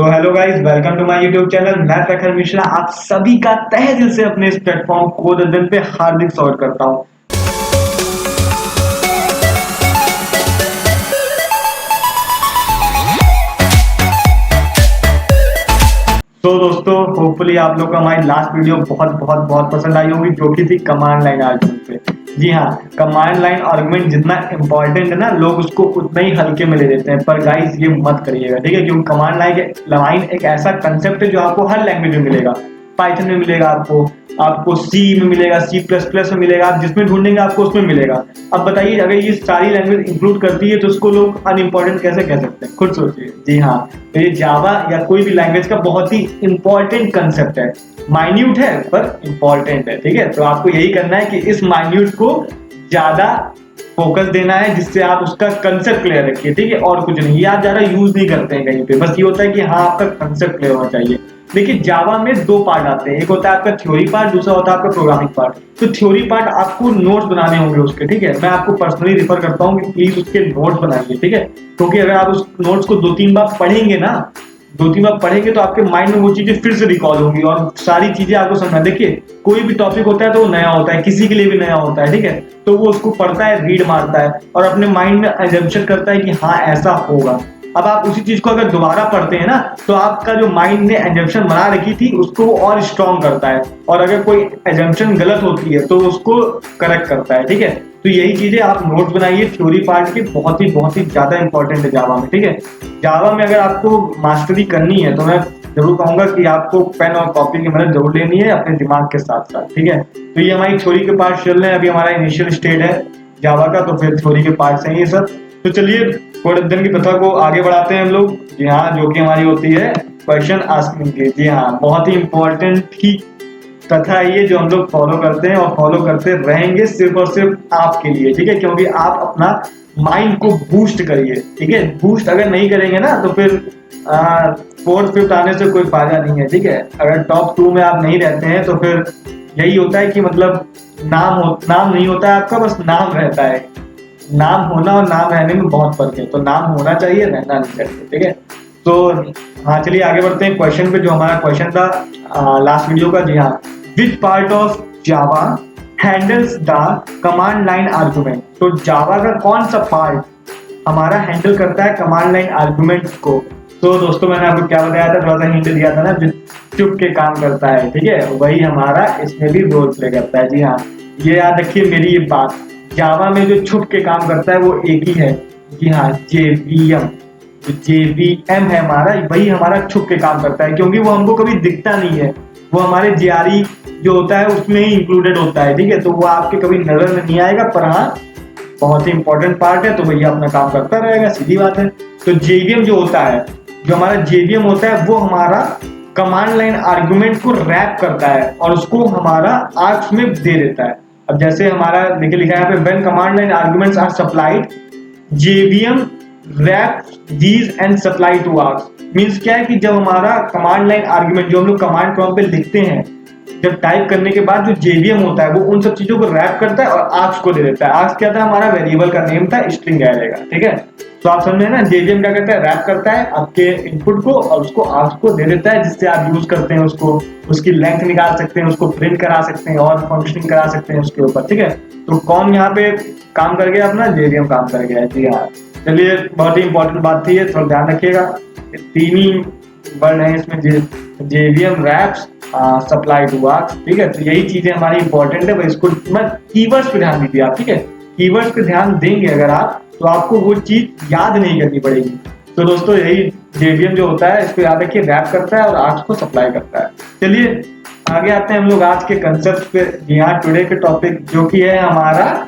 तो hello guys, welcome to my YouTube channel. मैं प्रखर मिश्रा आप सभी का तहे दिल से अपने इस प्लेटफॉर्म कोड अध्ययन पे हार्दिक स्वागत करता हूं। तो दोस्तों, होपफुली आप लोग का हमारी लास्ट वीडियो बहुत बहुत बहुत पसंद आई होगी, जो कि थी कमांड लाइन आर्गुमेंट पे। जी हाँ, कमांड लाइन आर्गुमेंट जितना इंपॉर्टेंट है ना, लोग उसको उतना ही हल्के में ले लेते हैं। पर गाइस ये मत करिएगा, ठीक है? क्योंकि कमांड लाइन एक ऐसा कंसेप्ट है जो आपको हर लैंग्वेज में मिलेगा। पाइथन में मिलेगा, आपको सी में मिलेगा, C++ में मिलेगा, आप जिसमें ढूंढेंगे आपको उसमें मिलेगा। अब बताइए, अगर ये सारी लैंग्वेज इंक्लूड करती है तो उसको लोग अनइम्पोर्टेंट कैसे कह सकते हैं? खुद सोचिए। जी हाँ, तो ये जावा या कोई भी लैंग्वेज का बहुत ही इंपॉर्टेंट कंसेप्ट है। माइन्यूट है पर इंपॉर्टेंट है, ठीक है? तो आपको यही करना है कि इस माइन्यूट को ज्यादा फोकस देना है, जिससे आप उसका कंसेप्ट क्लियर रखिए, ठीक है? और कुछ नहीं, ये आप ज्यादा यूज नहीं करते हैं कहीं पे। बस ये होता है कि हाँ, आपका कंसेप्ट क्लियर होना चाहिए। देखिए, जावा में दो पार्ट आते हैं, एक होता है आपका थ्योरी पार्ट, दूसरा होता है आपका प्रोग्रामिंग पार्ट। तो थ्योरी पार्ट आपको नोट्स बनाने होंगे उसके, ठीक है? मैं आपको पर्सनली रिफर करता हूँ कि प्लीज उसके नोट्स बनाइए, ठीक है? क्योंकि अगर आप उस नोट्स को 2-3 बार पढ़ेंगे ना, 2-3 बार पढ़ेंगे तो आपके माइंड में वो चीजें फिर से रिकॉल होंगी और सारी चीजें आपको समझना। देखिए, कोई भी टॉपिक होता है तो वो नया होता है, किसी के लिए भी नया होता है, ठीक है? तो वो उसको पढ़ता है, रीड मारता है और अपने माइंड में एजम्पशन करता है कि हाँ, ऐसा होगा। अब आप उसी चीज को अगर दोबारा पढ़ते हैं ना, तो आपका जो माइंड ने एजम्पशन बना रखी थी उसको वो और स्ट्रॉन्ग करता है, और अगर कोई एजम्पशन गलत होती है तो उसको करेक्ट करता है, ठीक है? तो यही चीजें आप नोट्स बनाइए थ्योरी पार्ट की, बहुत ही ज्यादा इंपॉर्टेंट है जावा में, ठीक है? जावा में अगर आपको मास्टरी करनी है तो मैं जरूर कहूंगा कि आपको पेन और कॉपी की मदद जरूर लेनी है अपने दिमाग के साथ साथ, ठीक है? तो ये हमारी थ्योरी के पार्ट चल रहे हैं, अभी हमारा इनिशियल स्टेज है जावा का, तो फिर थ्योरी के पार्ट हैं ये सब। तो चलिए कोड अध्ययन की प्रथा को आगे बढ़ाते हैं हम लोग। जी हाँ, जो कि हमारी होती है क्वेश्चन आस्किंग की। जी हाँ, बहुत ही इंपॉर्टेंट की कथा है ये, जो हम लोग फॉलो करते हैं और फॉलो करते रहेंगे सिर्फ और सिर्फ आपके लिए, ठीक है? क्योंकि आप अपना माइंड को बूस्ट करिए, ठीक है? बूस्ट अगर नहीं करेंगे ना तो फिर 4th-5th आने से कोई फायदा नहीं है, ठीक है? अगर टॉप 2 में आप नहीं रहते हैं तो फिर यही होता है कि मतलब नाम नहीं होता है आपका, बस नाम रहता है। नाम होना और नाम रहने में बहुत फर्क है, तो नाम होना चाहिए, रहना नहीं चाहिए, ठीक है? तो हाँ, चलिए आगे बढ़ते हैं क्वेश्चन पे। जो हमारा क्वेश्चन था लास्ट वीडियो का, जी हाँ, which part of Java handles the command line argument? तो जावा का कौन सा पार्ट हमारा हैंडल करता है कमांड लाइन आर्गुमेंट्स को? तो दोस्तों, मैंने आपको क्या बताया था, थोड़ा सा हिंट दिया था ना, जो चुप के काम करता है, ठीक है? वही हमारा इसमें भी रोल प्ले करता है। जी हाँ, ये याद रखिए मेरी ये बात, जावा में जो छुप के काम करता है वो एक ही है। जी हाँ, JVM। जो JVM है हमारा, वही हमारा छुप के काम करता है, क्योंकि वो हमको कभी दिखता नहीं है। वो हमारे JRE जो होता है उसमें ही इंक्लूडेड होता है, ठीक है? तो वो आपके कभी नजर में नहीं आएगा, पर हाँ, बहुत ही इंपॉर्टेंट पार्ट है, तो भैया अपना काम करता रहेगा, सीधी बात है। तो JVM जो होता है, जो हमारा JVM होता है, वो हमारा कमांड लाइन आर्गुमेंट को रैप करता है और उसको हमारा आर्क्स में दे देता है। अब जैसे हमारा देखिए लिखा है यहाँ पे, when command line arguments are supplied, JVM wrap these and supply to args. Means क्या है कि जब हमारा कमांड लाइन आर्गुमेंट जो हम लोग कमांड प्रॉम्प्ट पे लिखते हैं, जब टाइप करने के बाद जो JVM होता है वो उन सब चीजों को रैप करता है और आर्क्स को दे देता है। आर्क्स क्या था? हमारा वेरिएबल का नेम था, स्ट्रिंग अरे का, ठीक है? तो आप समझे ना, JVM क्या करता है? रैप करता है आपके इनपुट को और उसको आर्क्स को दे देता है, जिससे आप यूज करते हैं उसको, उसकी लेंथ निकाल सकते हैं, उसको प्रिंट करा सकते हैं और फंक्शनिंग करा सकते हैं उसके ऊपर, ठीक है? तो कौन यहाँ पे काम कर गया? अपना JVM काम कर गया है। जी हाँ, चलिए, बहुत ही इंपॉर्टेंट बात थी ये, थोड़ा ध्यान रखिएगा। 3 ही वर्ड है इसमें, JVM wraps supply to args, ठीक है? तो यही चीजें हमारी इंपॉर्टेंट है, इसको मत कीवर्ड्स पे ध्यान दीजिए आप, ठीक है? कीवर्ड्स पे ध्यान देंगे अगर आप, तो आपको वो चीज याद नहीं करनी पड़ेगी। तो दोस्तों, यही JVM जो होता है, इसको याद रखिए, रैप करता है और आर्क्स को सप्लाई करता है। चलिए आगे आते हैं हम लोग आज के कंसेप्ट पे। जी हाँ, टुडे के टॉपिक जो कि है हमारा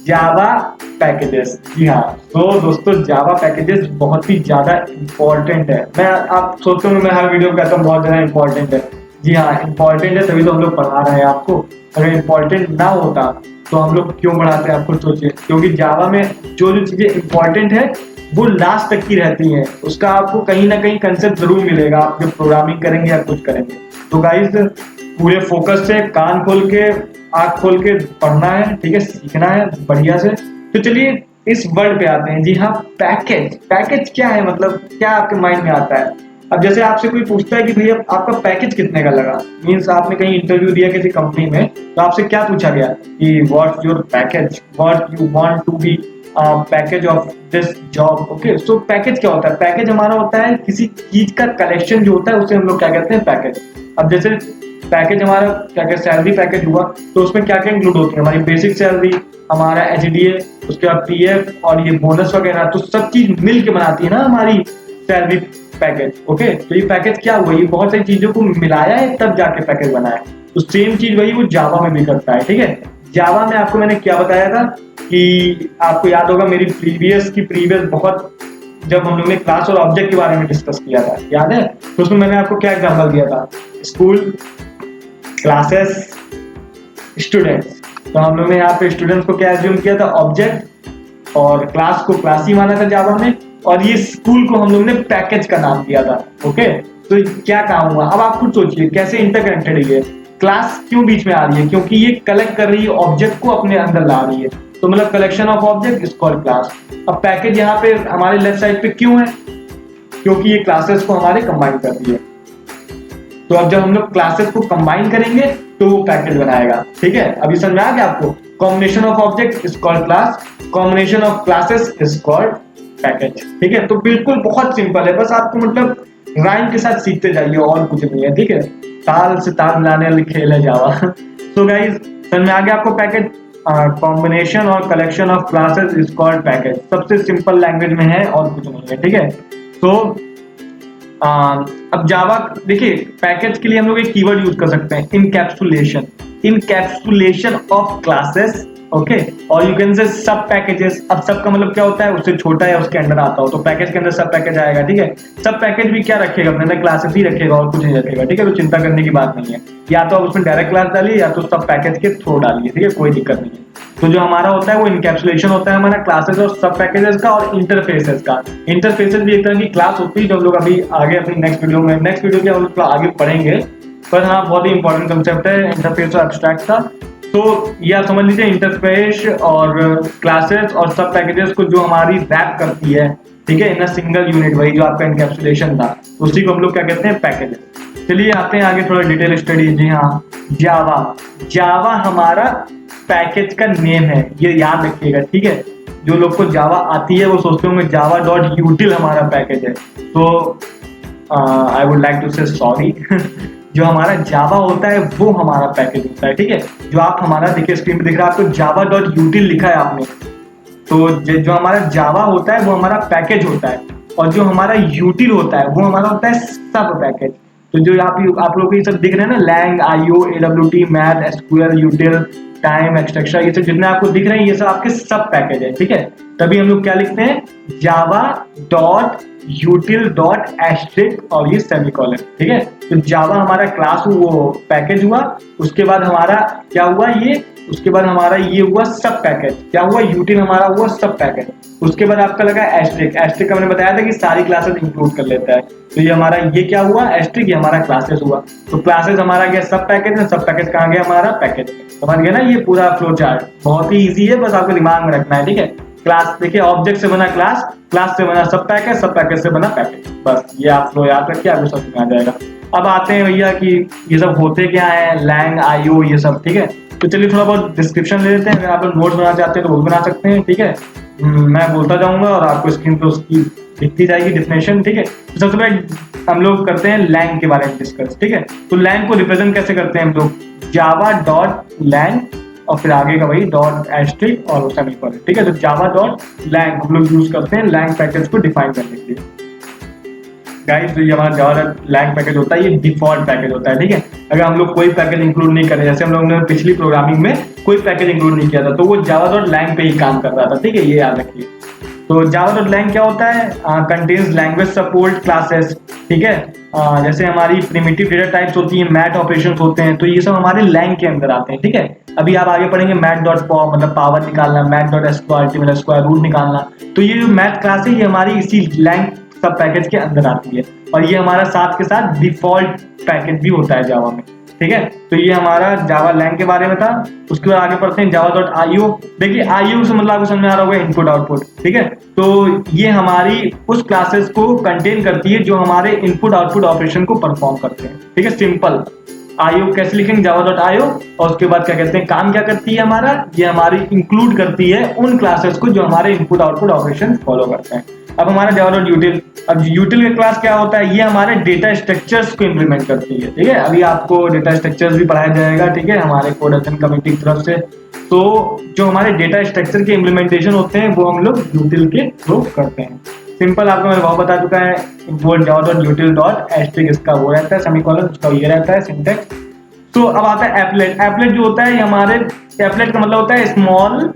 जावा पैकेजेस। जी हाँ, तो दोस्तों, जावा पैकेजेस बहुत ही ज्यादा इंपॉर्टेंट है। आप सोचते हो मैं हर वीडियो में कहता हूँ बहुत ज्यादा इंपॉर्टेंट है। जी हाँ, इंपॉर्टेंट है, तभी तो हम लोग पढ़ा रहे हैं आपको। अगर इंपॉर्टेंट ना होता तो हम लोग क्यों पढ़ाते हैं? आप खुद सोचिए। क्योंकि जावा में जो जो चीजें इंपॉर्टेंट है वो लास्ट तक की रहती हैं, उसका आपको कहीं ना कहीं कंसेप्ट जरूर मिलेगा आप जब प्रोग्रामिंग करेंगे या कुछ करेंगे। तो गाइस, पूरे फोकस से, कान खोल के, आंख खोल के पढ़ना है, ठीक है? सीखना है बढ़िया से। तो चलिए इस वर्ड पे आते हैं। जी हाँ, पैकेज। पैकेज क्या है? मतलब क्या आपके माइंड में आता है? अब जैसे आपसे कोई पूछता है कि भैया आपका पैकेज कितने का लगा, मीन्स आपने कहीं इंटरव्यू दिया किसी कंपनी में, तो आपसे क्या पूछा गया कि what's your package, what you want to be package of this job. Okay, so package क्या होता है? पैकेज हमारा होता है किसी चीज का कलेक्शन जो होता है, उसे हम लोग क्या कहते हैं? पैकेज। अब जैसे पैकेज हमारा क्या क्या सैलरी पैकेज हुआ, तो उसमें क्या क्या इंक्लूड होती है? हमारी बेसिक सैलरी, हमारा एचडीए, उसके बाद पीएफ और ये बोनस वगैरह, तो सब चीज मिल के बनाती है ना हमारी सैलरी पैकेज। ओके, तो ये पैकेज क्या हुआ? ये बहुत सारी चीजों को मिलाया है तब जाके पैकेज बना है। तो सेम चीज वही वो जावा में भी करता है। ठीक है, जावा में आपको मैंने क्या बताया था कि आपको याद होगा मेरी प्रीवियस बहुत, जब हम लोग ने क्लास और ऑब्जेक्ट के बारे में डिस्कस किया था, याद है? तो उसमें मैंने आपको क्या एग्जांपल दिया था? School, classes, students. तो हम लोग ने यहाँ पे स्टूडेंट्स को क्या एज्यूम किया था? ऑब्जेक्ट, और क्लास को क्लास ही माना था जावा में, और ये स्कूल को हम लोग ने पैकेज का नाम दिया था। ओके, तो क्या काम हुआ? अब आप खुद सोचिए कैसे इंटरकनेक्टेड है ये। क्लास क्यों बीच में आ रही है? क्योंकि ये कलेक्ट कर रही है ऑब्जेक्ट को, अपने अंदर ला रही है, तो मतलब collection of object is called class. अब पैकेज यहाँ पे हमारे लेफ्ट साइड पे क्यों है? क्योंकि ये क्लासेस को हमारे कंबाइन कर रही है। तो अब जब हम लोग क्लासेस को कंबाइन करेंगे तो वो पैकेज बनाएगा। ठीक है, अभी समझ में आ गया आपको? Combination of object is called class, combination of classes is called package. ठीक है, तो बिल्कुल बहुत सिंपल है, बस आपको मतलब राइम के साथ सीखते जाइए और कुछ नहीं है। ठीक है, ताल से ताल मिलाने वाली खेल है जावा। सो गाइस, समझ में आ गया आपको? पैकेज कॉम्बिनेशन और collection of classes is called package. सबसे सिंपल लैंग्वेज में है और कुछ नहीं है। ठीक है, तो अब जावा देखिए, पैकेज के लिए हम लोग एक कीवर्ड यूज कर सकते हैं, encapsulation, encapsulation of classes. Okay, और यू कैन से सब पैकेजेस। अब सब का मतलब क्या होता है? उससे छोटा है उसके अंदर आता हो, तो पैकेज के अंदर सब पैकेज आएगा। ठीक है, सब पैकेज भी क्या रखेगा अपने अंदर? क्लासेस ही रखेगा और कुछ नहीं रखेगा। ठीक है, तो चिंता करने की बात नहीं है। या तो आप उसमें डायरेक्ट क्लास डालिए या तो सब पैकेज के थ्रू डालिए। ठीक है, कोई दिक्कत नहीं है। तो जो हमारा होता है वो इनकैप्सुलेशन होता है हमारा क्लासेस और सब पैकेजेस का और इंटरफेसेस का। इंटरफेसेस भी एक तरह की क्लास होती है, जो हम लोग अभी आगे अपनी नेक्स्ट वीडियो के हम लोग आगे पढ़ेंगे। पर हाँ, बहुत ही इंपॉर्टेंट कंसेप्ट है इंटरफेस और एब्स्ट्रैक्ट का। तो ये आप समझ लीजिए, इंटरफेस और क्लासेस और सब पैकेजेस को जो हमारी रैप करती है, ठीक है, इन अ सिंगल यूनिट, वही जो आपका इनकैप्सुलेशन था, उसी को हम लोग क्या कहते हैं? पैकेजेस। चलिए आते हैं आगे, थोड़ा डिटेल स्टडी। जी हाँ, जावा, जावा हमारा पैकेज का नेम है, ये याद रखिएगा। ठीक है, जो लोग को जावा आती है वो सोचते होंगे जावा डॉट यूटिल हमारा पैकेज है, तो आई वुड लाइक टू से सॉरी। जो हमारा जावा होता है वो हमारा पैकेज होता है। ठीक है, जो आप हमारा देखिए स्क्रीन पे दिख रहा है आपको, जावा डॉट यूटिल लिखा है आपने, तो जो हमारा जावा होता है वो हमारा पैकेज होता है, और जो हमारा यूटिल होता है वो हमारा होता है सब पैकेज। तो जो आप लोग को ये सब दिख रहे हैं ना, lang, IO, AWT, math, SQL, util, time, extra, ये सब जितने आपको दिख रहे हैं ये सब आपके सब पैकेज है। ठीक है, तभी हम लोग क्या लिखते हैं? Java dot util dot asterisk और ये सेमीकोलन। ठीक है, तो जावा हमारा क्लास वो पैकेज हुआ, उसके बाद हमारा क्या हुआ? ये, उसके बाद हमारा ये हुआ सब पैकेज। क्या हुआ? यूटिल हमारा हुआ सब पैकेज। उसके बाद आपका लगा एस्ट्रिक। एस्ट्रिक हमने बताया था कि सारी क्लासेस इंक्लूड कर लेता है, तो ये हमारा ये क्या हुआ? एस्ट्रिक। ये हमारा क्लासेस हुआ, तो क्लासेस हमारा गया सब पैकेज में, सब पैकेज कहाँ गया? हमारा पैकेज। समझ गया ना? ये पूरा फ्लो चार्ट बहुत ही ईजी है, बस आपको दिमाग में रखना है। ठीक है, क्लास देखिए, ऑब्जेक्ट से बना क्लास, क्लास से बना सब पैकेज, सब पैकेज से बना पैकेज। बस ये आप फ्लो याद रखिए, आपको समझ में आ जाएगा। अब आते हैं भैया कि ये सब होते क्या है, लैंग, आईओ, ये सब। ठीक है, तो चलिए थोड़ा बहुत डिस्क्रिप्शन ले लेते हैं। अगर आप लोग नोट्स बनाना चाहते हैं तो वो बना सकते हैं। ठीक है, मैं बोलता जाऊंगा और आपको स्क्रीन पे उसकी दिखती जाएगी डिफिनेशन। ठीक है, तो सबसे पहले हम लोग करते हैं लैंग के बारे में डिस्कस। ठीक है, तो लैंग को रिप्रेजेंट कैसे करते हैं हम लोग? जावा डॉट लैंग और फिर आगे का वही डॉट एस्ट्रिक और सेमीकोलन। ठीक है, तो जावा डॉट लैंग हम लोग यूज करते हैं लैंग पैकेज को डिफाइन करने के लिए। गाइस, तो ये हमारा जावा लैंग पैकेज होता है, ये डिफॉल्ट पैकेज होता है। ठीक है, अगर हम लोग कोई पैकेज इंक्लूड नहीं करें, जैसे हम लोग ने पिछली प्रोग्रामिंग में कोई पैकेज इंक्लूड नहीं किया था, तो वो जावा डॉट लैंग पे ही काम कर रहा था। ठीक है, ये याद रखिए। तो जावा डॉट लैंग क्या होता है? Contains language support classes. ठीक है, जैसे हमारी प्रिमिटिव डेटा टाइप्स होती है, मैथ ऑपरेशंस होते हैं, तो ये सब हमारे लैंग के अंदर आते हैं। ठीक है, अभी आप आगे पढ़ेंगे मैथ डॉट पॉवर मतलब पावर निकालना, मैथ डॉट स्क्वायर मतलब स्क्वायर रूट निकालना, तो ये जो मैथ क्लास है ये हमारी इसी लैंग सब पैकेज के अंदर आती है, और ये हमारा साथ के साथ डिफॉल्ट पैकेज भी होता है जावा में। ठीक है। तो ये हमारा जावा लैंग के बारे में था। उसके बाद आगे पढ़ते हैं java.io। देखिए IO से मतलब आपको समझ में आ रहा होगा इनपुट आउटपुट, ठीक है। तो ये हमारी उस क्लासेस को कंटेन करती है जो हमारे इनपुट आउटपुट ऑपरेशन को परफॉर्म करते हैं, ठीक है। सिंपल IO कैसे लिखेंगे, java.io। और उसके बाद क्या कहते हैं, काम क्या करती है हमारा, ये हमारी इंक्लूड करती है उन क्लासेस को जो हमारे इनपुट आउटपुट ऑपरेशन फॉलो करते हैं। अब हमारा java.util। अब util का क्लास क्या होता है, ये हमारे डेटा स्ट्रक्चर्स को इंप्लीमेंट करती है, ठीक है। अभी आपको डेटा स्ट्रक्चर्स भी पढ़ाया जाएगा, ठीक है, हमारे कोडेशन कमेटी की तरफ से। तो जो हमारे डेटा स्ट्रक्चर के इम्प्लीमेंटेशन होते हैं वो हम लोग util के थ्रू करते हैं। सिंपल आपको मैं बहुत बता चुका है, import java.util डॉट एस्ट्रिक इसका वो रहता है, सेमीकोलन उसका ये रहता है सिंटेक्स। तो अब आता है एप्लेट। एप्लेट जो होता है ये हमारे, एप्लेट का मतलब होता है स्मॉल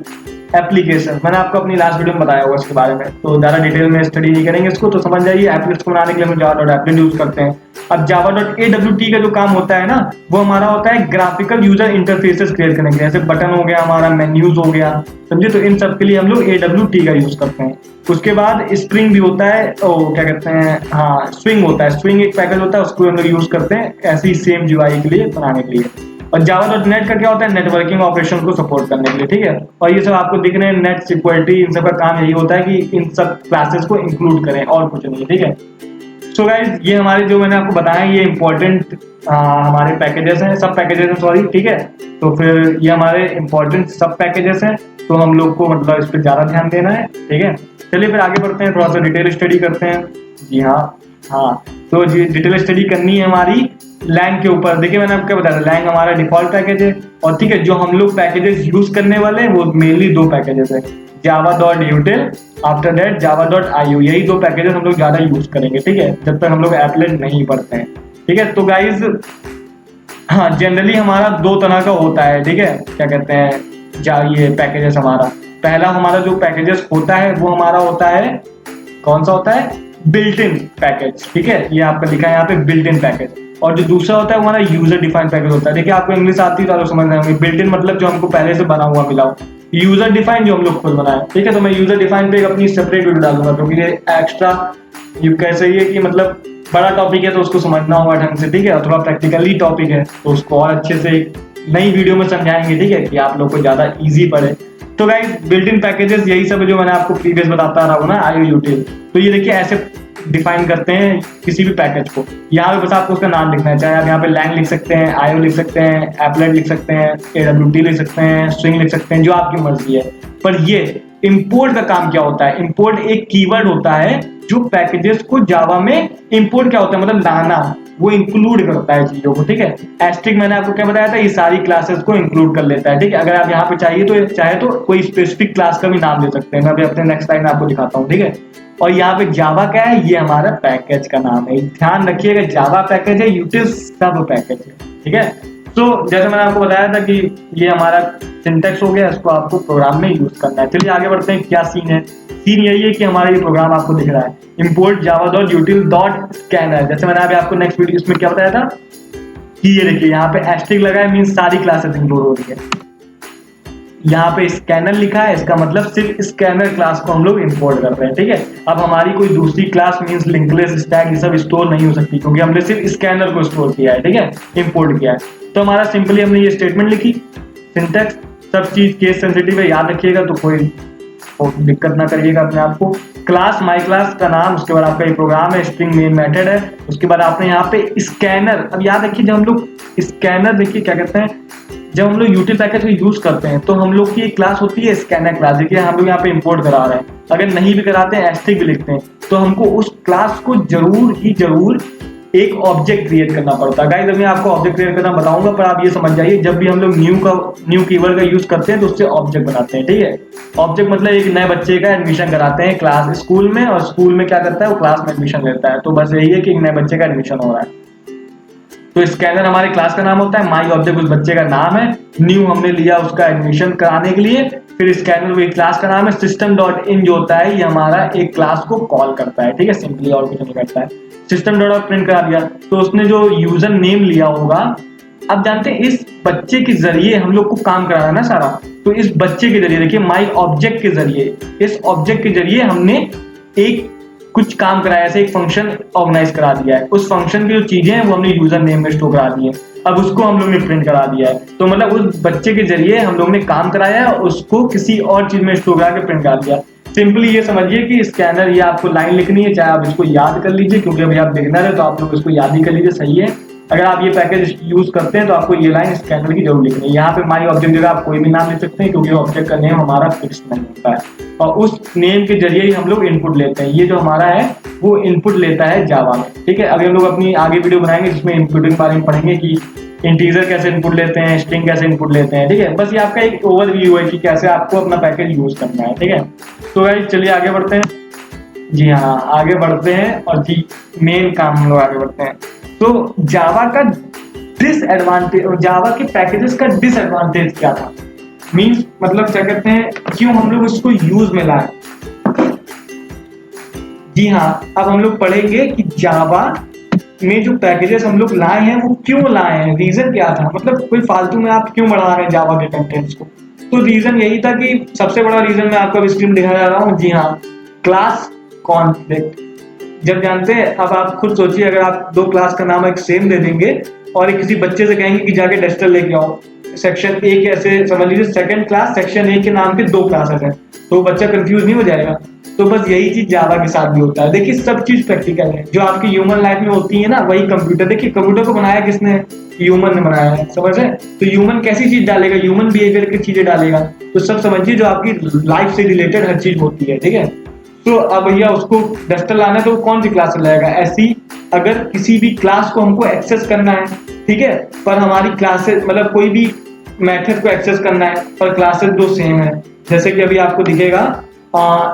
एप्लीकेशन। मैंने आपको अपनी लास्ट वीडियो में बताया होगा इसके बारे में, तो ज्यादा डिटेल में स्टडी नहीं करेंगे इसको, तो समझ जाइए एप्लेट्स को बनाने के लिए हम java.applet यूज करते हैं। अब java.awt का जो काम होता है ना, वो हमारा होता है ग्राफिकल यूजर इंटरफेसेस क्रिएट करने के लिए, जैसे बटन हो गया हमारा, मेन्यूज हो गया, समझे। तो इन सब के लिए हम लोग AWT का यूज करते हैं। उसके बाद स्प्रिंग भी होता है, क्या कहते हैं, हाँ स्विंग होता है। स्विंग एक पैकेज होता है, उसको हम लोग यूज करते हैं ऐसी सेम GUI के लिए बनाने के लिए। और java.net का क्या होता है, नेटवर्किंग ऑपरेशन को सपोर्ट करने के लिए, ठीक है। और ये सब आपको दिख रहे हैं, नेट सिक्योरिटी, इन सब का काम यही होता है कि इन सब क्लासेस को इंक्लूड करें और कुछ नहीं, ठीक है। सो गाइज ये हमारे जो मैंने आपको बताया ये इंपॉर्टेंट हमारे पैकेजेस हैं, सब पैकेजेस हैं सॉरी, ठीक है। तो फिर ये हमारे इंपॉर्टेंट सब पैकेजेस हैं, तो हम लोग को मतलब इस पर ज्यादा ध्यान देना है, ठीक है। चलिए फिर आगे बढ़ते हैं, थोड़ा सा डिटेल स्टडी करते हैं। जी हाँ, तो डिटेल स्टडी करनी है हमारी लैंग के ऊपर। देखिए मैंने आपको क्या बताया था, लैंग हमारा डिफॉल्ट पैकेज है, और ठीक है जो हम लोग पैकेजेस यूज करने वाले हैं वो मेनली दो पैकेजेस है, java.util, आफ्टर दैट java.io। यही दो पैकेजेस हम लोग ज्यादा यूज करेंगे, ठीक है, जब तक हम लोग एप्लेट नहीं पढ़ते हैं, ठीक है। तो गाइज हाँ, जनरली हमारा दो तरह का होता है, ठीक है, क्या कहते हैं ये पैकेजेस हमारा। पहला हमारा जो पैकेजेस होता है वो हमारा होता है, कौन सा होता है, बिल्ट इन पैकेज, ठीक है, ये आपका लिखा है यहाँ पे बिल्ट इन पैकेज। और जो दूसरा होता है वो हमारा यूजर डिफाइंड पैकेज होता है। देखिए आपको इंग्लिश आती है तो समझ में आएगी, बिल्ट इन मतलब जो हमको पहले से बना हुआ मिला हो, यूजर डिफाइंड जो हम लोग खुद बनाए, ठीक है। तो मैं यूजर डिफाइंड पे एक अपनी सेपरेट वीडियो डालूंगा, क्योंकि ये एक्स्ट्रा यू कैसे ये कि मतलब बड़ा टॉपिक है तो उसको समझना होगा ढंग से, ठीक है, और थोड़ा प्रैक्टिकली टॉपिक है तो उसको और अच्छे से नई वीडियो में समझाएंगे, ठीक है, कि आप लोग को ज्यादा इजी पड़े। तो गाइस बिल्ट इन पैकेजेस यही सब है जो मैंने आपको प्रीवियस बताता रहा हूँ ना, IO-util। तो ये देखिए ऐसे डिफाइन करते हैं किसी भी पैकेज को। यहाँ पे बस आपको उसका नाम लिखना है, चाहे आप यहाँ पे लैंग लिख सकते हैं, IO लिख सकते हैं, एप्लेट लिख सकते हैं, AWT लिख सकते हैं, स्विंग लिख सकते हैं, जो आपकी मर्जी है। पर ये इंपोर्ट का काम क्या होता है, इंपोर्ट एक कीवर्ड होता है जो पैकेजेस को जावा में इंपोर्ट क्या होता है मतलब लाना, वो इंक्लूड करता है चीजों को, ठीक है। एस्ट्रिक मैंने आपको क्या बताया था, ये सारी क्लासेस को इंक्लूड कर लेता है, ठीक है। अगर आप यहाँ पे चाहे तो कोई स्पेसिफिक क्लास का भी नाम ले सकते हैं, मैं अभी अपने नेक्स्ट टाइम आपको दिखाता हूँ, ठीक है। और यहाँ पे जावा क्या है, ये हमारा पैकेज का नाम है, ध्यान रखिएगा, जावा पैकेज है, यूटिल सब पैकेज है, ठीक है। तो जैसे मैंने आपको बताया था कि ये हमारा सिंटेक्स हो गया, इसको आपको प्रोग्राम में यूज करना है। चलिए आगे बढ़ते हैं, क्या सीन है। सीन यही है कि हमारा ये प्रोग्राम आपको दिख रहा है, import java.util.scanner। जैसे मैंने अभी आपको नेक्स्ट वीडियो इसमें क्या बताया था कि ये देखिए यहाँ पे एस्ट्रिक लगा है, मींस सारी क्लासेस इंक्लूड हो रही है। यहाँ पे स्कैनर लिखा है, इसका मतलब सिर्फ स्कैनर क्लास को हम लोग इंपोर्ट कर रहे हैं, ठीक है। अब हमारी कोई दूसरी क्लास मींस लिंकलेस स्टैक ये सब स्टोर नहीं हो सकती, क्योंकि हमने सिर्फ स्कैनर को स्टोर किया है, ठीक है, इंपोर्ट किया है। तो हमारा सिंपली हमने ये स्टेटमेंट लिखी, सिंटैक्स सब चीज केस सेंसिटिव है, याद रखिएगा, तो कोई दिक्कत ना करिएगा अपने आप को। क्लास माई क्लास का नाम, उसके बाद आपका ये प्रोग्राम है, स्ट्रिंग मेन मेथड है, उसके बाद आपने यहाँ पे स्कैनर। अब याद रखिए जब हम लोग स्कैनर, देखिए क्या कहते हैं, जब हम लोग यूटिल पैकेज को यूज करते हैं तो हम लोग की एक क्लास होती है स्कैनर क्लास, देखिए हम लोग यहाँ पे इंपोर्ट करा रहे हैं। अगर नहीं भी कराते हैं, एस्ट्रिक भी लिखते हैं, तो हमको उस क्लास को जरूर एक ऑब्जेक्ट क्रिएट करना पड़ता है। गाइस अभी मैं आपको ऑब्जेक्ट क्रिएट करना बताऊंगा, पर आप ये समझ जाइए जब भी हम लोग न्यू कीवर्ड का यूज करते हैं तो उससे ऑब्जेक्ट बनाते हैं, ठीक है। ऑब्जेक्ट मतलब एक नए बच्चे का एडमिशन कराते हैं क्लास स्कूल में, और स्कूल में क्या करता है वो क्लास में एडमिशन लेता है, तो बस यही है कि एक नए बच्चे का एडमिशन हो रहा है। तो स्कैनर हमारे क्लास का नाम होता है, माई ऑब्जेक्ट उस बच्चे का नाम है, न्यू हमने लिया उसका एडमिशन कराने के लिए, फिर स्कैनर वही क्लास का नाम है, सिस्टम डॉट इन जो होता है ये हमारा एक क्लास को कॉल करता है, ठीक है, सिंपली, और कुछ नहीं करता है। सिस्टम डॉट आउट प्रिंट करा दिया, तो उसने जो यूजर नेम लिया होगा, अब जानते हैं इस बच्चे के जरिए हम लोग को काम कराना है ना सारा, तो इस बच्चे के जरिए देखिए माई ऑब्जेक्ट के जरिए, इस ऑब्जेक्ट के जरिए हमने एक कुछ काम कराया, ऐसे एक फंक्शन ऑर्गेनाइज करा दिया है, उस फंक्शन की जो चीजें हैं वो हमने यूजर नेम में स्टोर करा दी है, अब उसको हम लोग ने प्रिंट करा दिया है। तो मतलब उस बच्चे के जरिए हम लोग ने काम कराया और उसको किसी और चीज में स्टोर करा के प्रिंट करा दिया। सिंपली ये समझिए कि स्कैनर, ये आपको लाइन लिखनी है, चाहे आप इसको याद कर लीजिए, क्योंकि अभी आप बिगिनर है तो आप लोग इसको याद ही कर लीजिए, सही है। अगर आप ये पैकेज यूज करते हैं तो आपको ये लाइन स्कैनर की जरूर लिखनी है। यहाँ पे माई ऑब्जेक्ट जगह आप कोई भी नाम लिख सकते हैं, क्योंकि ऑब्जेक्ट का नेम हमारा फिक्स नहीं होता है और उस नेम के जरिए ही हम लोग इनपुट लेते हैं। ये जो हमारा है वो इनपुट लेता है जावा में, ठीक है। अभी हम लोग अपनी आगे वीडियो बनाएंगे जिसमें इनपुटिंग बारे में पढ़ेंगे कि इंटीजर कैसे इनपुट लेते हैं, स्ट्रिंग कैसे इनपुट लेते हैं, ठीक है। बस ये आपका एक ओवरव्यू है कि कैसे आपको अपना पैकेज यूज करना है, ठीक है। तो गाइस चलिए आगे बढ़ते हैं। जी हाँ, आगे बढ़ते हैं और जी मेन काम हम लोग आगे बढ़ते हैं। तो जावा का डिसएडवांटेज, जावा के पैकेजेस का डिसएडवांटेज क्या था, मीन्स मतलब क्या कहते हैं, क्यों हम लोग इसको यूज में लाए। जी हाँ, अब हम लोग पढ़ेंगे कि जावा में जो पैकेजेस हम लोग लाए हैं वो क्यों लाए हैं, रीजन क्या था, मतलब कोई फालतू में आप क्यों बढ़ा रहे हैं जावा के कंटेंट्स को। तो रीजन यही था कि सबसे बड़ा रीजन मैं आपको स्क्रीन दिखा जा रहा हूँ। जी हाँ, क्लास कॉन्फ्लिक्ट। जब जानते हैं, अब आप खुद सोचिए, अगर आप दो क्लास का नाम एक सेम दे देंगे और एक किसी बच्चे से कहेंगे कि जाके डस्टर लेके आओ, सेक्शन ए के, ऐसे समझ लीजिए सेकंड क्लास सेक्शन ए के नाम के दो क्लासेस हैं, तो बच्चा कंफ्यूज नहीं हो जाएगा। तो बस यही चीज जावा के साथ भी होता है। देखिए सब चीज प्रैक्टिकल है, जो आपकी ह्यूमन लाइफ में होती है ना, वही कंप्यूटर। देखिए कंप्यूटर को बनाया किसने, ह्यूमन ने बनाया है, समझ रहे। तो ह्यूमन कैसी चीज डालेगा, ह्यूमन बिहेवियर की चीजें डालेगा। तो सब समझिए जो आपकी लाइफ से रिलेटेड हर चीज होती है, ठीक है। तो अब भैया उसको डस्टर लाना है तो कौन सी क्लास से लाएगा। ऐसी अगर किसी भी क्लास को हमको एक्सेस करना है, ठीक है, पर हमारी क्लासेस मतलब कोई भी मेथड को एक्सेस करना है पर क्लासेस दो सेम है, जैसे कि अभी आपको दिखेगा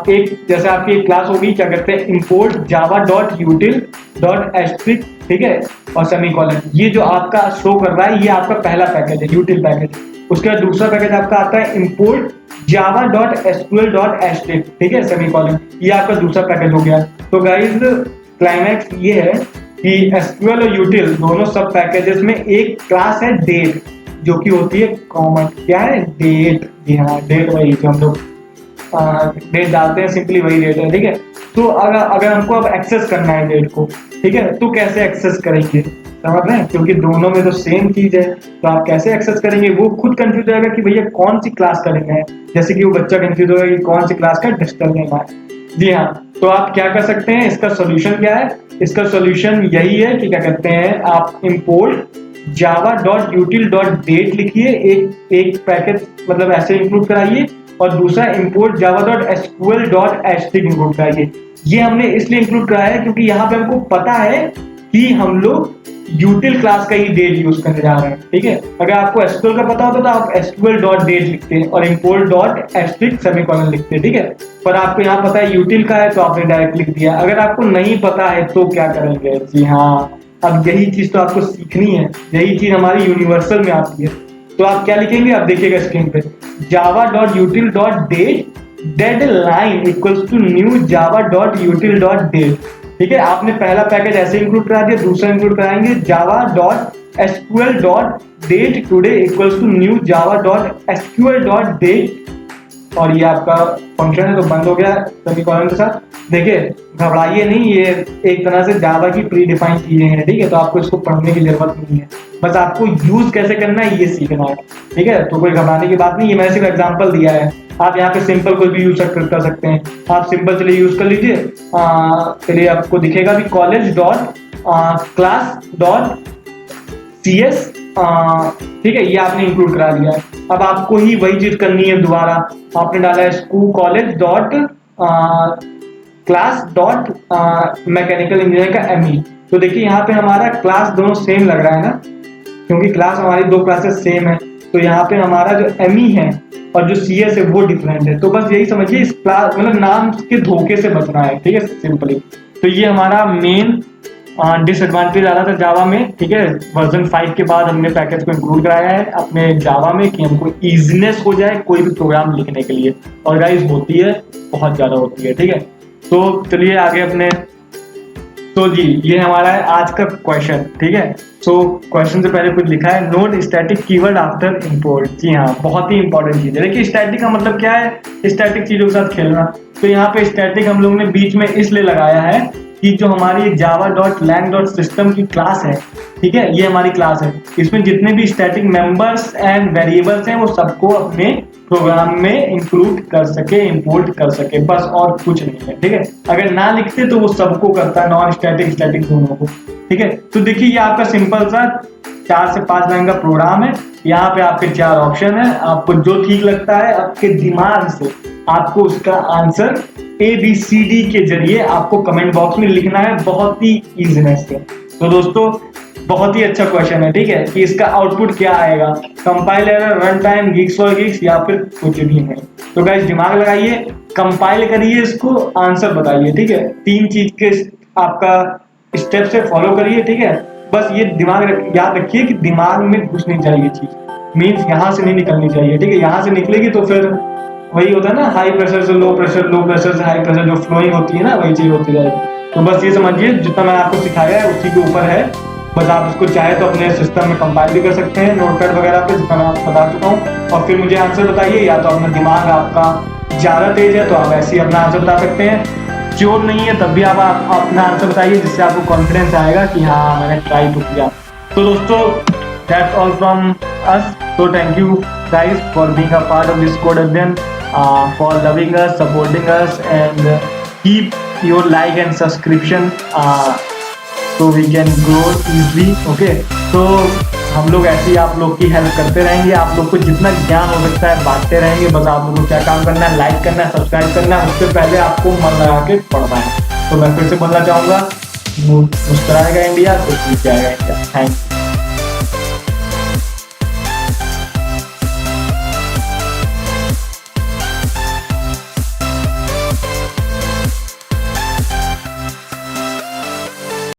एक, जैसे आपकी एक क्लास होगी, क्या कहते हैं, import java.util.asterisk, ठीक है, और सेमीकोलन। ये जो आपका शो कर रहा है ये आपका पहला पैकेज है, util पैकेज। उसके बाद दूसरा पैकेज आपका आता है import java.sql.asterisk, ठीक है, सेमीकोलन। ये आपका दूसरा पैकेज हो गया। तो गाइस क्लाइमैक्स ये है कि एसक्यूएल और यूटिल दोनों सब पैकेजेस में एक क्लास है डेट, जो कि होती है कॉमन। क्या है, डेट। जी हाँ, डेट वही जो हम लोग डेट डालते हैं, सिंपली वही डेट है, ठीक है। तो अगर हमको अब एक्सेस करना है डेट को, ठीक है, तो कैसे एक्सेस करेंगे, समझ रहे हैं, क्योंकि दोनों में तो सेम चीज है। तो आप कैसे एक्सेस करेंगे, वो खुद कंफ्यूज होगा कि भैया कौन सी क्लास का लेना है। जैसे कि वो बच्चा कंफ्यूज होगा कि कौन सी क्लास का डस्टर लेना है। जी हाँ, तो आप क्या कर सकते हैं, इसका सोल्यूशन क्या है, इसका सोल्यूशन यही है कि क्या कहते हैं, आप इंपोर्ट java.util.date लिखिए, एक पैकेज मतलब ऐसे इंक्लूड कराइए, और दूसरा इंपोर्ट java.sql.asterisk इंक्लूड कराइए। ये हमने इसलिए इंक्लूड कराया है क्योंकि यहाँ पे हमको पता है कि हम लोग यूटिल क्लास का ही डेट यूज करने जा रहे हैं, ठीक है। अगर आपको एसक्यूएल का पता होता तो आप sql.date लिखते और import.asterisk सेमीकोलन लिखते, ठीक है। पर आपको यहाँ पता है यूटिल का है तो आपने डायरेक्ट लिख दिया। अगर आपको नहीं पता है तो क्या करेंगे। जी हाँ, अब यही चीज तो आपको सीखनी है, यही चीज हमारी यूनिवर्सल में आती है। तो आप क्या लिखेंगे, आप देखिएगा स्क्रीन पे, java.util.date deadline equals to new java.util.date, ठीक है। आपने पहला पैकेज ऐसे इंक्लूड करा दिया, दूसरा इंक्लूड कराएंगे java.sql.date today equals to new java.sql.date, और ये आपका फंक्शन है तो बंद हो गया सेमीकोलन के साथ। देखिए घबराइए नहीं, ये एक तरह से जावा की प्री डिफाइंड चीजें हैं, ठीक है। तो आपको इसको पढ़ने की जरूरत नहीं है, बस आपको यूज कैसे करना है ये सीखना है, ठीक है। तो कोई घबराने की बात नहीं, ये मैंने सिर्फ एग्जांपल दिया है। आप यहाँ पे सिंपल कोई भी यूज कर सकते हैं। आप सिंपल चलिए यूज कर लीजिए, चलिए आपको दिखेगा भी college.class.cs, ठीक है, ये आपने इंक्लूड करा दिया है। अब आपको ही वही चीज करनी है दोबारा, आपने डाला है स्कूल college.class.मैकेनिकल इंजीनियरिंग का ME। तो देखिए यहाँ पे हमारा क्लास दोनों सेम लग रहा है ना, क्योंकि क्लास हमारी दो क्लासेस सेम है। तो यहाँ पे हमारा जो ME है और जो CS है वो डिफरेंट है। तो बस यही समझिए, इस क्लास मतलब नाम के धोखे से बचना है, ठीक है, सिंपली। तो ये हमारा मेन डिसएडवांटेज आ रहा था जावा में, ठीक है। वर्जन 5 के बाद हमने पैकेज को इंक्लूड कराया है अपने जावा में कि हमको इजीनेस हो जाए कोई भी प्रोग्राम लिखने के लिए, और गाइस होती है, बहुत ज्यादा होती है, ठीक है। तो चलिए आगे अपने, तो जी ये हमारा है आज का क्वेश्चन, ठीक है। सो क्वेश्चन से पहले कुछ लिखा है, note static keyword after import. जी हाँ, बहुत ही इंपॉर्टेंट चीज है। देखिए स्टैटिक का मतलब क्या है, स्टैटिक चीजों के साथ खेलना। तो यहाँ पे स्टैटिक हम लोग ने बीच में इसलिए लगाया है कि जो हमारी java.lang.system की क्लास है, ठीक है, ये हमारी क्लास है, इसमें जितने भी स्टैटिक मेंबर्स एंड वेरिएबल्स हैं वो सबको अपने प्रोग्राम में इंक्लूड कर सके, इंपोर्ट कर सके, बस और कुछ नहीं है, ठीक है। अगर ना लिखते तो वो सबको करता है, नॉन स्टैटिक स्टैटिक दोनों को, ठीक है। तो देखिए ये आपका सिंपल सा 4 से 5 लाइन का प्रोग्राम है। यहाँ पे आपके 4 ऑप्शन है, आपको जो ठीक लगता है आपके दिमाग से आपको उसका आंसर ABCD के जरिए आपको कमेंट बॉक्स में लिखना है, बहुत ही इजीनेस से। तो दोस्तों बहुत ही अच्छा क्वेश्चन है, ठीक है, कि इसका आउटपुट क्या आएगा, compile error, run time, gigs for gigs या फिर कुछ भी नहीं। तो गाइस दिमाग लगाइए, कंपाइल करिए, इसको आंसर बताइए, ठीक है। 3 चीज के आपका स्टेप से फॉलो करिए, ठीक है। बस ये याद रखिए कि दिमाग में घुसनी चाहिए चीज, मीन्स यहाँ से नहीं निकलनी चाहिए, ठीक है। यहाँ से निकलेगी तो फिर वही होता है ना, हाई प्रेशर से लो प्रेशर, लो प्रेशर से हाई प्रेशर, जो फ्लोइंग होती है ना, वही चीज होती जाएगी। तो बस ये समझिए जितना मैंने आपको सिखाया है उसी के ऊपर है, बस आप इसको चाहे तो अपने सिस्टम में कंपाइल भी कर सकते हैं नोटपैड वगैरह पे, जितना मैं आपको बता चुका हूँ, और फिर मुझे आंसर बताइए। या तो अपना दिमाग आपका ज़्यादा तेज है तो आप ऐसे ही अपना आंसर बता सकते हैं, श्योर नहीं है तब भी आप अपना आंसर बताइए, जिससे आपको कॉन्फिडेंस आएगा कि हाँ मैंने ट्राई तो किया। तो दोस्तों दैट्स ऑल फ्रॉम अस, तो thank you guys for being a part of this code admin, for loving us, supporting us, and keep your like and subscription so we can grow easily, okay। तो हम लोग ऐसे ही आप लोग की help करते रहेंगे, आप लोग को जितना ज्ञान हो सकता है बांटते रहेंगे। बस आप लोग को क्या काम करना है, लाइक करना है, सब्सक्राइब करना है, उससे पहले आपको मन लगा के पढ़ना है। तो मैं फिर से बोलना चाहूँगा, मुस्कुराएगा इंडिया तो जीत जाएगा इंडिया। Thank you.